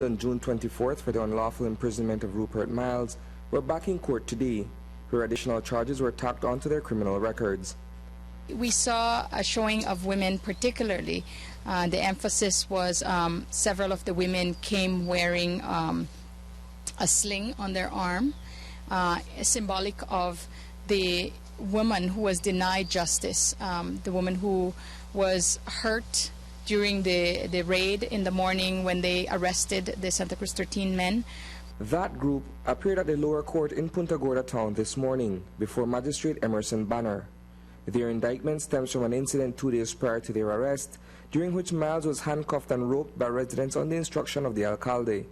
On June 24th for the unlawful imprisonment of Rupert Miles were back in court today, where additional charges were tacked onto their criminal records. We saw a showing of women particularly. The emphasis was several of the women came wearing a sling on their arm, symbolic of the woman who was denied justice, the woman who was hurt during the raid in the morning when they arrested the Santa Cruz 13 men. That group appeared at the lower court in Punta Gorda town this morning before Magistrate Emerson Banner. Their indictment stems from an incident 2 days prior to their arrest, during which Miles was handcuffed and roped by residents on the instruction of the alcalde.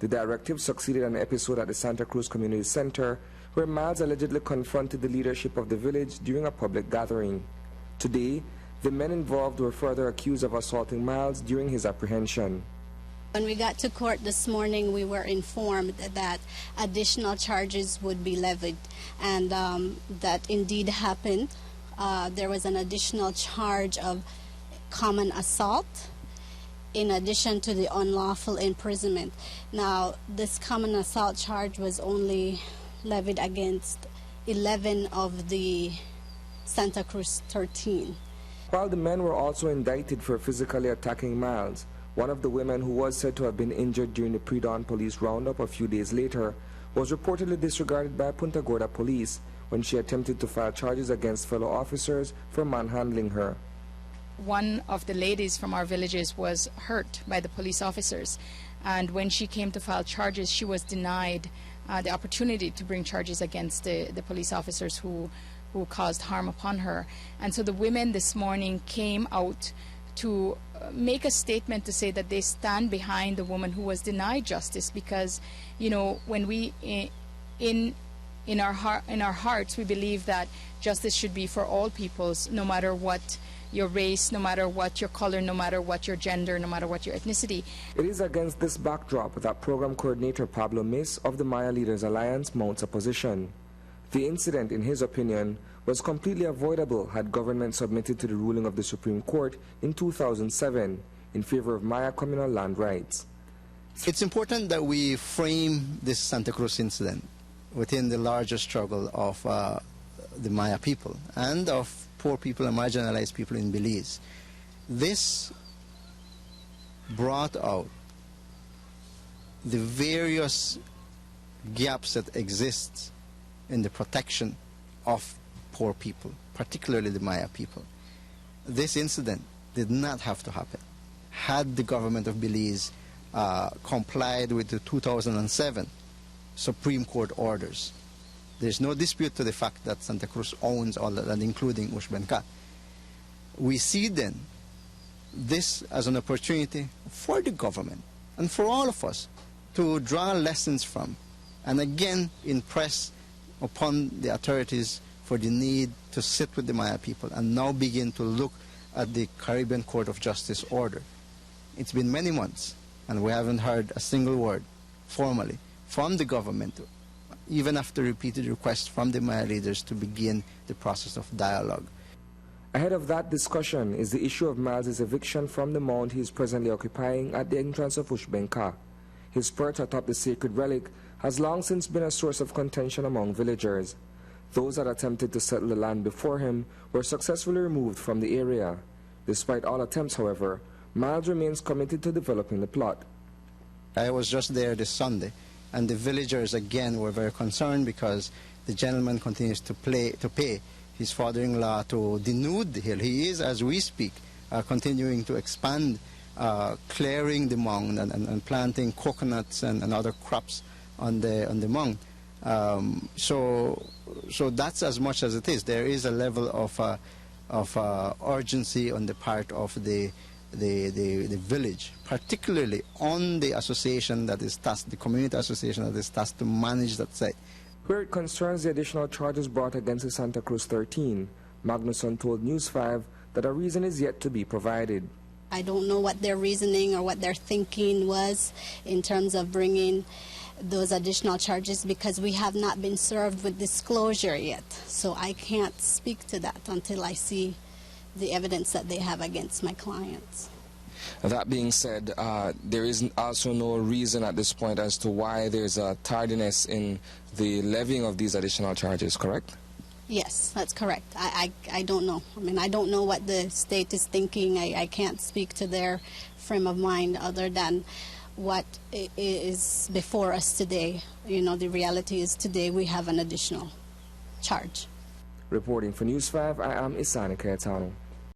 The directive succeeded an episode at the Santa Cruz Community Center where Miles allegedly confronted the leadership of the village during a public gathering. Today, the men involved were further accused of assaulting Miles during his apprehension. When we got to court this morning, we were informed that additional charges would be levied, and that indeed happened. There was an additional charge of common assault in addition to the unlawful imprisonment. Now, this common assault charge was only levied against 11 of the Santa Cruz 13. While the men were also indicted for physically attacking Miles, one of the women who was said to have been injured during the pre-dawn police roundup a few days later was reportedly disregarded by Punta Gorda police when she attempted to file charges against fellow officers for manhandling her. One of the ladies from our villages was hurt by the police officers, and when she came to file charges, she was denied the opportunity to bring charges against the police officers who caused harm upon her. And so the women this morning came out to make a statement to say that they stand behind the woman who was denied justice, because, you know, when we in our hearts we believe that justice should be for all peoples, no matter what your race, no matter what your color, no matter what your gender, no matter what your ethnicity. It is against this backdrop that program coordinator Pablo Miss of the Maya Leaders Alliance mounts a position. The incident, in his opinion, was completely avoidable had government submitted to the ruling of the Supreme Court in 2007 in favor of Maya communal land rights. It's important that we frame this Santa Cruz incident within the larger struggle of the Maya people and of poor people and marginalized people in Belize. This brought out the various gaps that exist in the protection of poor people, particularly the Maya people. This incident did not have to happen. Had the government of Belize complied with the 2007 Supreme Court orders, there's no dispute to the fact that Santa Cruz owns all that land, including Ushbenka. We see then this as an opportunity for the government and for all of us to draw lessons from and again impress upon the authorities for the need to sit with the Maya people and now begin to look at the Caribbean Court of Justice order. It's been many months and we haven't heard a single word formally from the government, even after repeated requests from the Maya leaders to begin the process of dialogue. Ahead of that discussion is the issue of Miles' eviction from the mound he is presently occupying at the entrance of Ushbenka. His perch atop the sacred relic has long since been a source of contention among villagers. Those that attempted to settle the land before him were successfully removed from the area. Despite all attempts, however, Miles remains committed to developing the plot. I was just there this Sunday, and the villagers again were very concerned because the gentleman continues to pay his father-in-law to denude the hill. He is, as we speak, continuing to expand, clearing the mound and planting coconuts and other crops on the mound. So that's as much as it is. There is a level of urgency on the part of the village, particularly on the association that is tasked, the community association that is tasked to manage that site. Where it concerns the additional charges brought against the Santa Cruz 13, Magnuson told News 5 that a reason is yet to be provided. I don't know what their reasoning or what their thinking was in terms of bringing those additional charges, because we have not been served with disclosure yet. So I can't speak to that until I see the evidence that they have against my clients. That being said, there is also no reason at this point as to why there's a tardiness in the levying of these additional charges, correct? Yes, that's correct. I don't know. I mean, I don't know what the state is thinking. I can't speak to their frame of mind other than what is before us today. You know, the reality is today we have an additional charge. Reporting for News 5, I am Isani Kayatano.